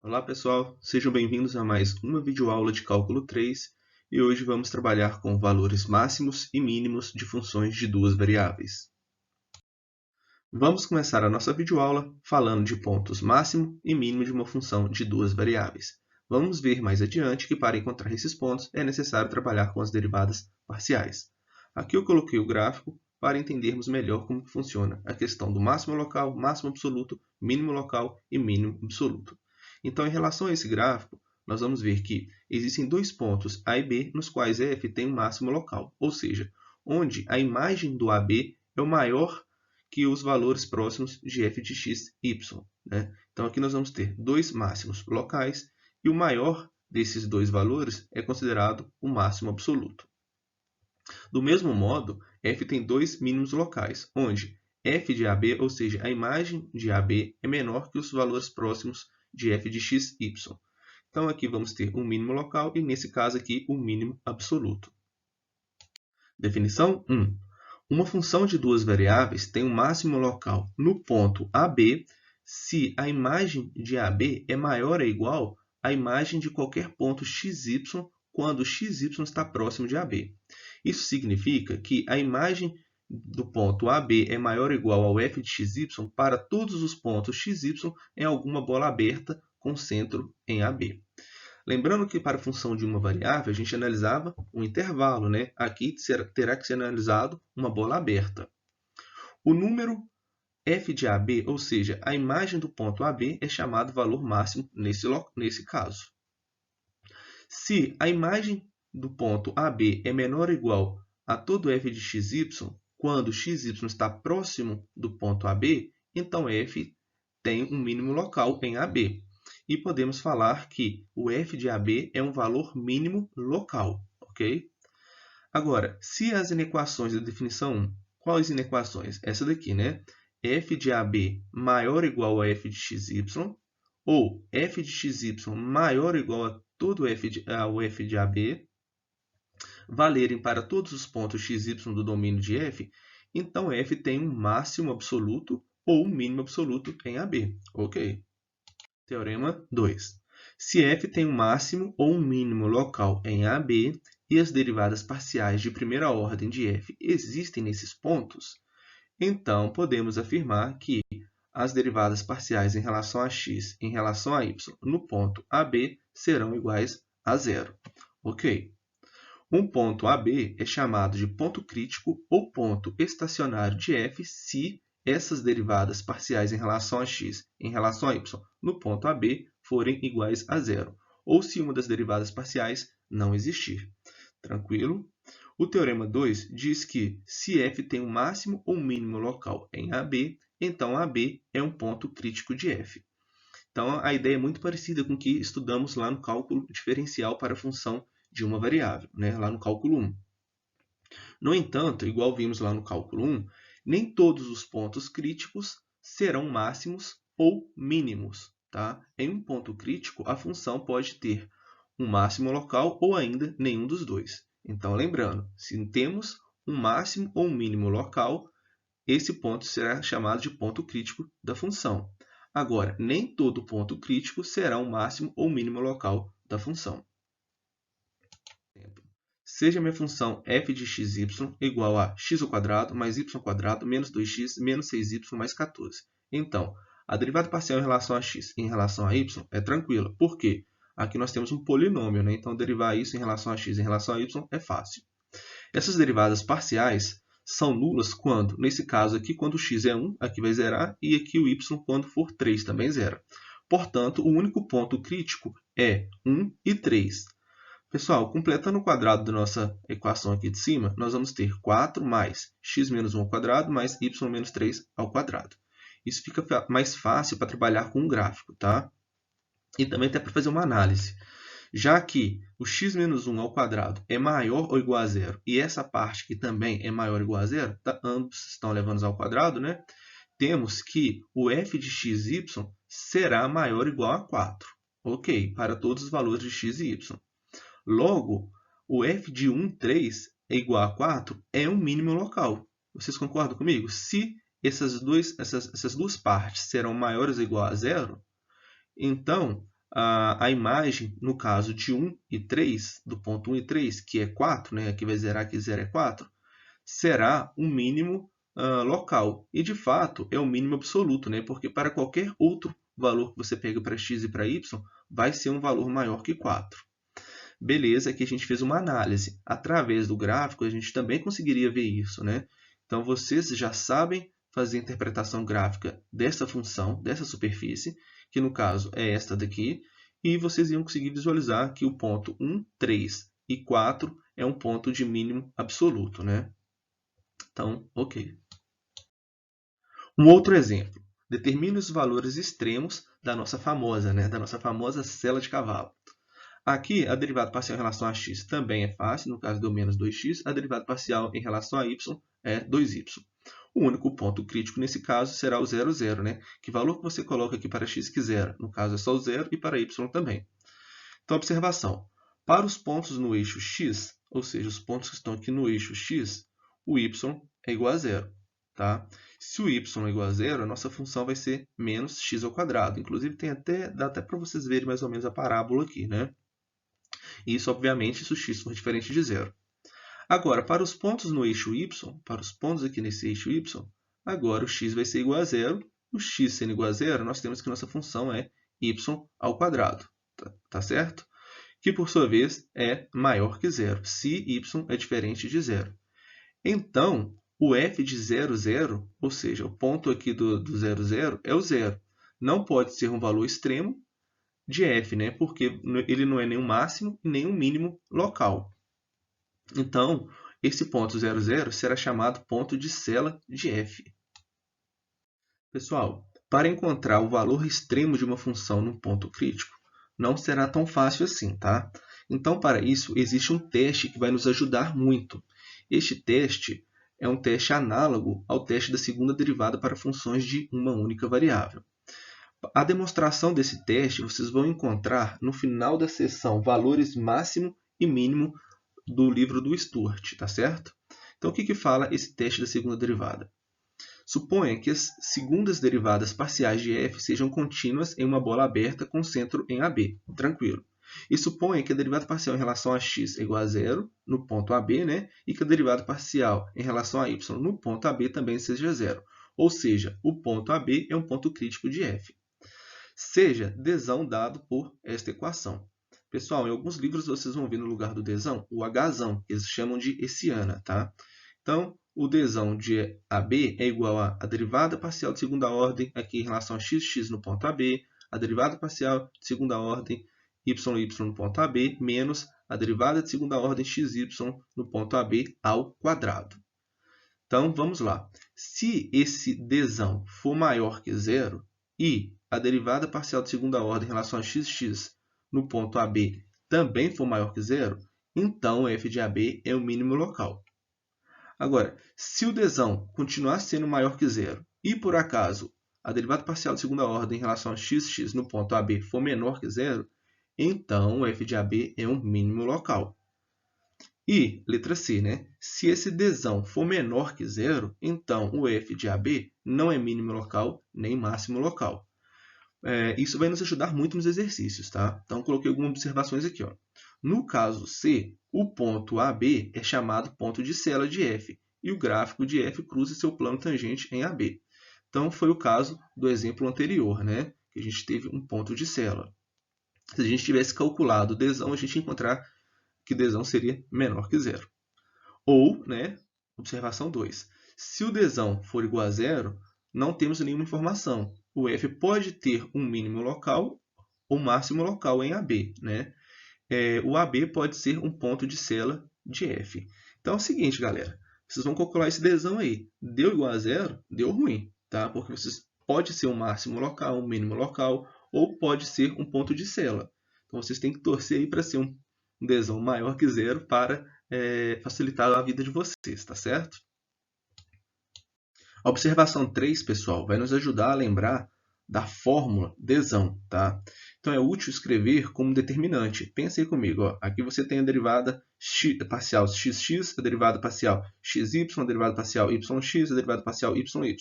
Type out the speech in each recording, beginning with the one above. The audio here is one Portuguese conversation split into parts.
Olá pessoal, sejam bem-vindos a mais uma videoaula de Cálculo 3 e hoje vamos trabalhar com valores máximos e mínimos de funções de duas variáveis. Vamos começar a nossa videoaula falando de pontos máximo e mínimo de uma função de duas variáveis. Vamos ver mais adiante que para encontrar esses pontos é necessário trabalhar com as derivadas parciais. Aqui eu coloquei o gráfico para entendermos melhor como funciona a questão do máximo local, máximo absoluto, mínimo local e mínimo absoluto. Então, em relação a esse gráfico, nós vamos ver que existem dois pontos A e B nos quais f tem um máximo local, ou seja, onde a imagem do AB é o maior que os valores próximos de f de x, y. Né? Então, aqui nós vamos ter dois máximos locais e o maior desses dois valores é considerado o máximo absoluto. Do mesmo modo, f tem dois mínimos locais, onde f de AB, ou seja, a imagem de AB, é menor que os valores próximos de f de x, y. Então, aqui vamos ter um mínimo local e, nesse caso aqui, o mínimo absoluto. Definição 1. Uma função de duas variáveis tem um máximo local no ponto AB se a imagem de AB é maior ou igual à imagem de qualquer ponto xy quando xy está próximo de AB. Isso significa que a imagem do ponto AB é maior ou igual ao f de xy para todos os pontos xy em alguma bola aberta com centro em AB. Lembrando que para a função de uma variável, a gente analisava um intervalo, né? Aqui terá que ser analisado uma bola aberta. O número f de AB, ou seja, a imagem do ponto AB, é chamado valor máximo nesse caso. Se a imagem do ponto AB é menor ou igual a todo f de xy, quando xy está próximo do ponto AB, então f tem um mínimo local em AB. E podemos falar que o f de AB é um valor mínimo local, ok? Agora, se as inequações da definição 1, quais inequações? Essa daqui, né? f de AB maior ou igual a f de xy, ou f de xy maior ou igual a todo ao f de AB, valerem para todos os pontos xy do domínio de f, então f tem um máximo absoluto ou um mínimo absoluto em AB, ok? Teorema 2. Se f tem um máximo ou um mínimo local em AB e as derivadas parciais de primeira ordem de f existem nesses pontos, então podemos afirmar que as derivadas parciais em relação a x e em relação a y no ponto AB serão iguais a zero. Ok? Um ponto AB é chamado de ponto crítico ou ponto estacionário de f se essas derivadas parciais em relação a x e em relação a y no ponto AB forem iguais a zero, ou se uma das derivadas parciais não existir. Tranquilo? O teorema 2 diz que se f tem um máximo ou mínimo local em AB, então AB é um ponto crítico de f. Então, a ideia é muito parecida com o que estudamos lá no cálculo diferencial para a função de uma variável, né? Lá no cálculo 1. No entanto, igual vimos lá no cálculo 1, nem todos os pontos críticos serão máximos ou mínimos. Tá? Em um ponto crítico, a função pode ter um máximo local ou ainda nenhum dos dois. Então, lembrando, se temos um máximo ou um mínimo local, esse ponto será chamado de ponto crítico da função. Agora, nem todo ponto crítico será um máximo ou mínimo local da função. Seja minha função f de xy igual a x² mais y² menos 2x menos 6y mais 14. Então, a derivada parcial em relação a x e em relação a y é tranquila. Por quê? Aqui nós temos um polinômio, né? Então, derivar isso em relação a x e em relação a y é fácil. Essas derivadas parciais são nulas quando, nesse caso aqui, quando o x é 1, aqui vai zerar, e aqui o y, quando for 3, também zera. Portanto, o único ponto crítico é 1 e 3. Pessoal, completando o quadrado da nossa equação aqui de cima, nós vamos ter 4 mais x menos 1 ao quadrado mais y menos 3 ao quadrado. Isso fica mais fácil para trabalhar com um gráfico, tá? E também até para fazer uma análise. Já que o x menos 1 ao quadrado é maior ou igual a zero, e essa parte aqui também é maior ou igual a zero, tá? Ambos estão elevando ao quadrado, né? Temos que o f de xy será maior ou igual a 4. Ok, para todos os valores de x e y. Logo, o f de 1, 3 é igual a 4 é um mínimo local. Vocês concordam comigo? Se essas duas partes serão maiores ou igual a zero, então a imagem, no caso de 1 e 3, do ponto 1 e 3, que é 4, né? Aqui vai zerar, aqui 0 é 4, será um mínimo local. E, de fato, é o mínimo absoluto, né? Porque para qualquer outro valor que você pega para x e para y, vai ser um valor maior que 4. Beleza, aqui a gente fez uma análise. Através do gráfico, a gente também conseguiria ver isso, né? Então, vocês já sabem fazer a interpretação gráfica dessa função, dessa superfície, que no caso é esta daqui, e vocês iam conseguir visualizar que o ponto 1, 3 e 4 é um ponto de mínimo absoluto, né? Então, ok. Um outro exemplo. Determine os valores extremos da nossa famosa sela de cavalo. Aqui, a derivada parcial em relação a x também é fácil, no caso deu menos 2x. A derivada parcial em relação a y é 2y. O único ponto crítico nesse caso será o 0, 0, né? Que valor que você coloca aqui para x quiser. No caso é só o 0 e para y também. Então, observação. Para os pontos no eixo x, ou seja, os pontos que estão aqui no eixo x, o y é igual a 0. Tá? Se o y é igual a 0, a nossa função vai ser menos x ao quadrado. Inclusive, dá até para vocês verem mais ou menos a parábola aqui, né? Isso, obviamente, se o x for diferente de 0. Agora, para os pontos no eixo y, para os pontos aqui nesse eixo y, agora o x vai ser igual a 0. O x sendo igual a 0, nós temos que nossa função é y ao quadrado. Tá certo? Que, por sua vez, é maior que 0, se y é diferente de 0. Então, o f de 0, 0, ou seja, o ponto aqui do 0, 0, é o 0. Não pode ser um valor extremo de f, né? Porque ele não é nem um máximo e nem um mínimo local. Então, esse ponto 0, 0 será chamado ponto de sela de f. Pessoal, para encontrar o valor extremo de uma função num ponto crítico, não será tão fácil assim, tá? Então, para isso, existe um teste que vai nos ajudar muito. Este teste é um teste análogo ao teste da segunda derivada para funções de uma única variável. A demonstração desse teste vocês vão encontrar no final da seção valores máximo e mínimo do livro do Stuart, tá certo? Então, o que fala esse teste da segunda derivada? Suponha que as segundas derivadas parciais de f sejam contínuas em uma bola aberta com centro em AB. Tranquilo. E suponha que a derivada parcial em relação a x é igual a 0 no ponto AB, né? E que a derivada parcial em relação a y no ponto AB também seja 0. Ou seja, o ponto AB é um ponto crítico de f. Seja dzão dado por esta equação. Pessoal, em alguns livros vocês vão ver no lugar do dzão o hzão, que eles chamam de hessiana, tá? Então, o dzão de AB é igual a derivada parcial de segunda ordem aqui em relação a x no ponto AB, a derivada parcial de segunda ordem y no ponto AB, menos a derivada de segunda ordem xy no ponto AB ao quadrado. Então, vamos lá. Se esse dzão for maior que 0 e a derivada parcial de segunda ordem em relação a xx no ponto AB também for maior que 0, então o f de AB é o mínimo local. Agora, se o dzão continuar sendo maior que 0 e, por acaso, a derivada parcial de segunda ordem em relação a xx no ponto AB for menor que 0, então o f de AB é um mínimo local. E, letra C, né? Se esse dzão for menor que 0, então o f de AB não é mínimo local nem máximo local. Isso vai nos ajudar muito nos exercícios, tá? Então, coloquei algumas observações aqui, ó. No caso C, o ponto AB é chamado ponto de sela de f, e o gráfico de f cruza seu plano tangente em AB. Então, foi o caso do exemplo anterior, né? Que a gente teve um ponto de sela. Se a gente tivesse calculado o dzão, a gente ia encontrar que dzão seria menor que 0. Ou, né, observação 2, se o dzão for igual a 0, não temos nenhuma informação. O f pode ter um mínimo local ou máximo local em AB, né? O AB pode ser um ponto de sela de f. Então é o seguinte, galera. Vocês vão calcular esse dzão aí. Deu igual a 0, deu ruim, tá? Porque pode ser um máximo local, um mínimo local, ou pode ser um ponto de sela. Então vocês têm que torcer aí para ser um dzão maior que 0 para facilitar a vida de vocês, tá certo? A observação 3, pessoal, vai nos ajudar a lembrar da fórmula dzão, tá? Então, é útil escrever como determinante. Pensa aí comigo, ó. Aqui você tem a derivada parcial xx, a derivada parcial xy, a derivada parcial yx, a derivada parcial yy,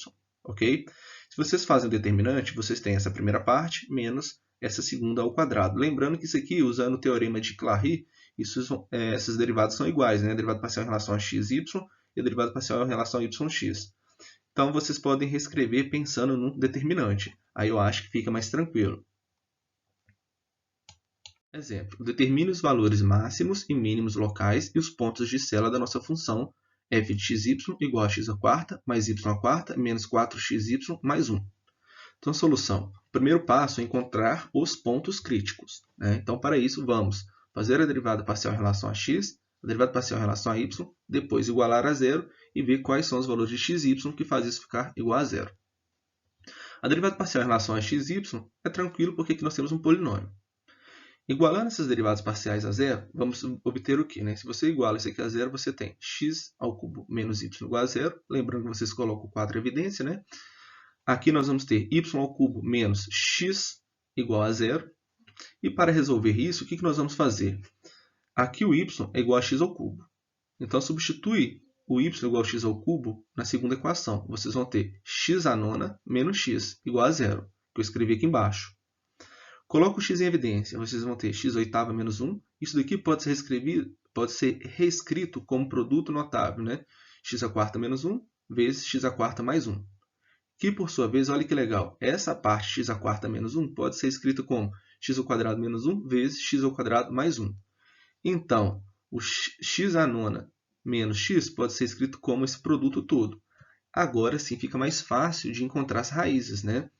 ok? Se vocês fazem o determinante, vocês têm essa primeira parte menos essa segunda ao quadrado. Lembrando que isso aqui, usando o teorema de Clary, essas derivadas são iguais, né? A derivada parcial em relação a x, y e a derivada parcial em relação a y, x. Então, vocês podem reescrever pensando no determinante. Aí eu acho que fica mais tranquilo. Exemplo, determine os valores máximos e mínimos locais e os pontos de célula da nossa função f de xy igual a x à quarta mais y à quarta menos 4xy mais 1. Então, solução. O primeiro passo é encontrar os pontos críticos, né? Então, para isso, vamos fazer a derivada parcial em relação a x, a derivada parcial em relação a y, depois igualar a zero e ver quais são os valores de x e y que faz isso ficar igual a zero. A derivada parcial em relação a x e y é tranquilo porque aqui nós temos um polinômio. Igualando essas derivadas parciais a zero, vamos obter o quê, né? Se você iguala isso aqui a zero, você tem x ao cubo menos y igual a zero. Lembrando que vocês colocam o 4 em evidência, né? Aqui nós vamos ter y ao cubo menos x igual a zero. E para resolver isso, o que nós vamos fazer? Aqui o y é igual a x ao cubo. Então, substitui o y igual a x ao cubo na segunda equação. Vocês vão ter x à nona menos x igual a zero, que eu escrevi aqui embaixo. Coloca o x em evidência. Vocês vão ter x oitava menos 1. Isso daqui pode ser reescrito como produto notável, né? X à quarta menos 1 vezes x à quarta mais 1. Que, por sua vez, olha que legal, essa parte x à quarta menos 1 pode ser escrita como x ao quadrado menos 1 vezes x ao quadrado mais 1. Então, o x à nona menos x pode ser escrito como esse produto todo. Agora sim fica mais fácil de encontrar as raízes, né?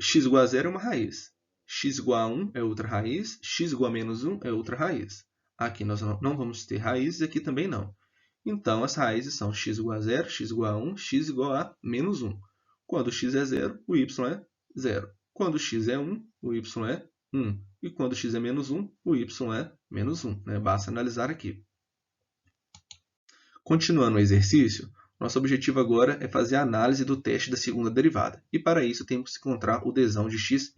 X igual a zero é uma raiz. X igual a 1 é outra raiz. X igual a menos 1 é outra raiz. Aqui nós não vamos ter raízes, aqui também não. Então, as raízes são x igual a 0, x igual a 1, x igual a menos 1. Quando x é 0, o y é 0. Quando x é 1, o y é 1. E quando x é menos 1, o y é menos 1. Né? Basta analisar aqui. Continuando o exercício, nosso objetivo agora é fazer a análise do teste da segunda derivada. E para isso temos que encontrar o desão de xy,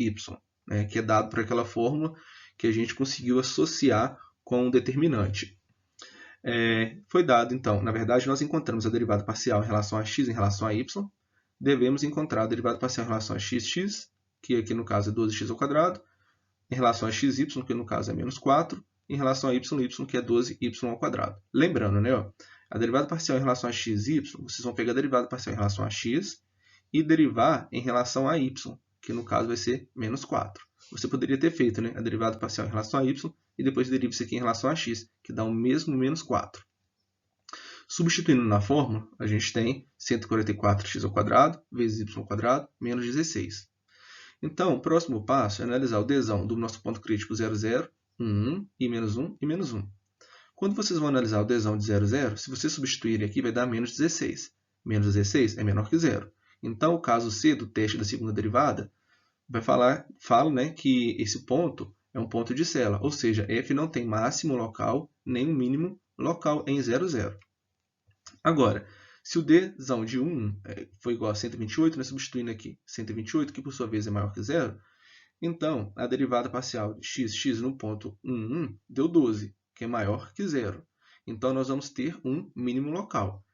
né? Que é dado por aquela fórmula que a gente conseguiu associar com o determinante. Foi dado, então, na verdade, nós encontramos a derivada parcial em relação a x em relação a y. Devemos encontrar a derivada parcial em relação a x, que aqui no caso é 12x ao quadrado, em relação a xy, que no caso é menos 4, em relação a y, que é 12y ao quadrado. Lembrando, né, ó, a derivada parcial em relação a x e y, vocês vão pegar a derivada parcial em relação a x e derivar em relação a y, que no caso vai ser menos 4. Você poderia ter feito, né, a derivada parcial em relação a y e depois deriva isso aqui em relação a x, que dá o mesmo menos 4. Substituindo na fórmula, a gente tem 144x ao quadrado vezes y ao quadrado menos 16. Então, o próximo passo é analisar o desão do nosso ponto crítico 0, 0, 1, 1 e menos 1 e menos 1. Quando vocês vão analisar o desão de 0, 0, se vocês substituírem aqui, vai dar menos 16. Menos 16 é menor que 0. Então, o caso C do teste da segunda derivada fala, né, que esse ponto é um ponto de célula, ou seja, f não tem máximo local nem um mínimo local em 0, 0. Agora, se o desão de 1 foi igual a 128, nós substituindo aqui 128, que por sua vez é maior que 0, então a derivada parcial de x no ponto 1, 1 deu 12, que é maior que 0. Então, nós vamos ter um mínimo local.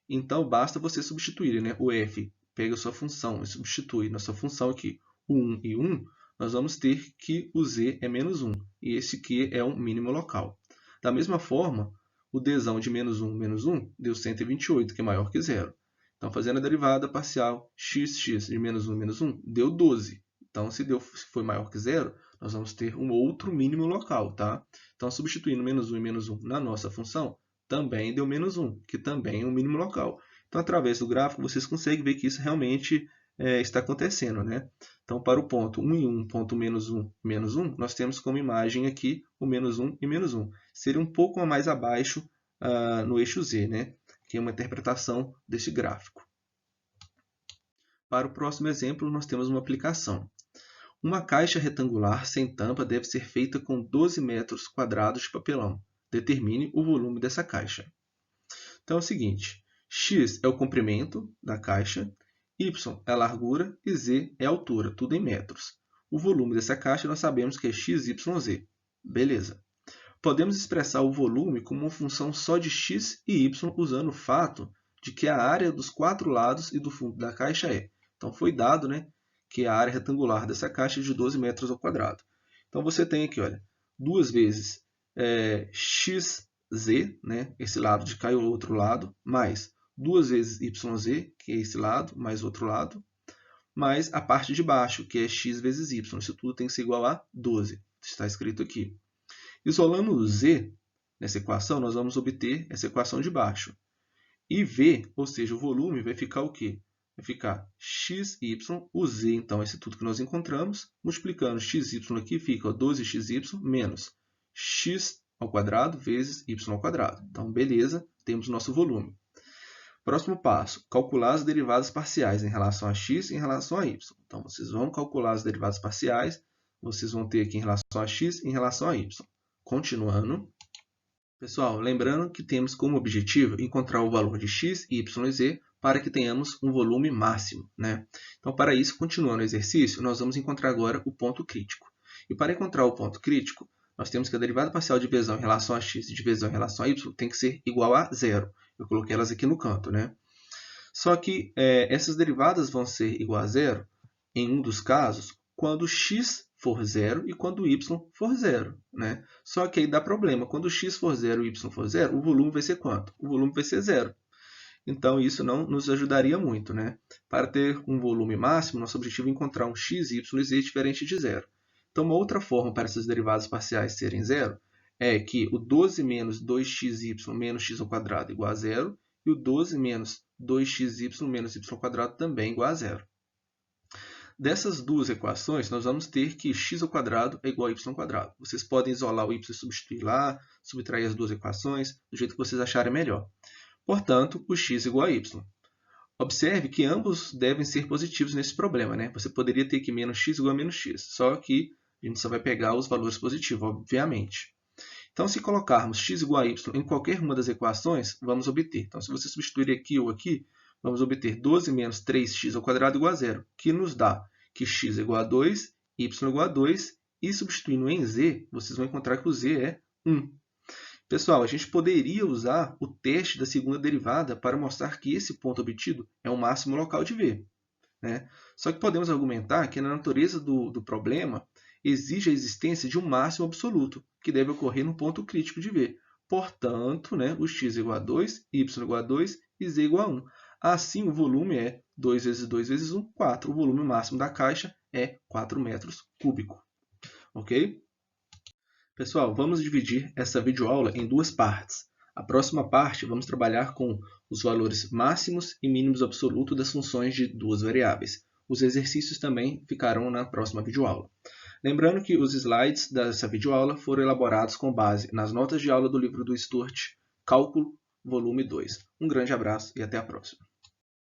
Então, basta você substituir, né? O f pega a sua função e substitui na sua função aqui o 1 e 1, nós vamos ter que o z é menos 1, e esse q é um mínimo local. Da mesma forma, o desão de menos 1 deu 128, que é maior que 0. Então, fazendo a derivada parcial x de menos 1 deu 12. Então, se foi maior que 0, nós vamos ter um outro mínimo local, tá? Então, substituindo menos 1 e menos 1 na nossa função, também deu menos 1, que também é um mínimo local. Então, através do gráfico, vocês conseguem ver que isso realmente está acontecendo, né? Então, para o ponto 1 e 1, ponto menos 1 e menos 1, nós temos como imagem aqui o menos 1 e menos 1. Seria um pouco mais abaixo no eixo Z, né? Que é uma interpretação desse gráfico. Para o próximo exemplo, nós temos uma aplicação. Uma caixa retangular sem tampa deve ser feita com 12 metros quadrados de papelão. Determine o volume dessa caixa. Então é o seguinte, x é o comprimento da caixa, y é a largura e z é a altura, tudo em metros. O volume dessa caixa nós sabemos que é x, y, z. Beleza. Podemos expressar o volume como uma função só de x e y usando o fato de que a área dos quatro lados e do fundo da caixa é. Então foi dado, né, que é a área retangular dessa caixa de 12 metros ao quadrado. Então, você tem aqui, olha, 2 vezes xz, né, esse lado de cá e o outro lado, mais 2 vezes yz, que é esse lado, mais outro lado, mais a parte de baixo, que é x vezes y. Isso tudo tem que ser igual a 12. Está escrito aqui. Isolando o z nessa equação, nós vamos obter essa equação de baixo. E v, ou seja, o volume, vai ficar o quê? Vai ficar xy, o z, então, esse tudo que nós encontramos, multiplicando xy aqui, fica 12xy menos x ao quadrado vezes y ao quadrado. Então, beleza, temos o nosso volume. Próximo passo, calcular as derivadas parciais em relação a x e em relação a y. Então, vocês vão calcular as derivadas parciais, vocês vão ter aqui em relação a x e em relação a y. Continuando. Pessoal, lembrando que temos como objetivo encontrar o valor de x, y e z para que tenhamos um volume máximo, né? Então, para isso, continuando o exercício, nós vamos encontrar agora o ponto crítico. E para encontrar o ponto crítico, nós temos que a derivada parcial de divisão em relação a x e divisão em relação a y tem que ser igual a zero. Eu coloquei elas aqui no canto, né? Só que essas derivadas vão ser igual a zero em um dos casos quando x for zero e quando y for zero, né? Só que aí dá problema. Quando x for zero e y for zero, o volume vai ser quanto? O volume vai ser zero. Então, isso não nos ajudaria muito, né? Para ter um volume máximo, nosso objetivo é encontrar um x, y e z diferente de zero. Então, uma outra forma para essas derivadas parciais serem zero é que o 12 menos 2xy menos x ao quadrado igual a zero e o 12 menos 2xy menos y ao quadrado também igual a zero. Dessas duas equações, nós vamos ter que x ao quadrado é igual a y ao quadrado. Vocês podem isolar o y e substituir lá, subtrair as duas equações, do jeito que vocês acharem melhor. Portanto, o x é igual a y. Observe que ambos devem ser positivos nesse problema, né? Você poderia ter que menos x igual a menos x, só que a gente só vai pegar os valores positivos, obviamente. Então, se colocarmos x igual a y em qualquer uma das equações, vamos obter. Então, se você substituir aqui ou aqui, vamos obter 12 menos 3x ao quadrado igual a zero, que nos dá que x é igual a 2, y é igual a 2, e substituindo em z, vocês vão encontrar que o z é 1. Pessoal, a gente poderia usar o teste da segunda derivada para mostrar que esse ponto obtido é o máximo local de v, né? Só que podemos argumentar que na natureza do problema exige a existência de um máximo absoluto, que deve ocorrer no ponto crítico de v. Portanto, né, o x é igual a 2, y é igual a 2 e z é igual a 1. Assim, o volume é 2 vezes 2 vezes 1, 4. O volume máximo da caixa é 4 metros cúbicos. Ok? Pessoal, vamos dividir essa videoaula em duas partes. A próxima parte, vamos trabalhar com os valores máximos e mínimos absolutos das funções de duas variáveis. Os exercícios também ficarão na próxima videoaula. Lembrando que os slides dessa videoaula foram elaborados com base nas notas de aula do livro do Sturt, Cálculo, volume 2. Um grande abraço e até a próxima.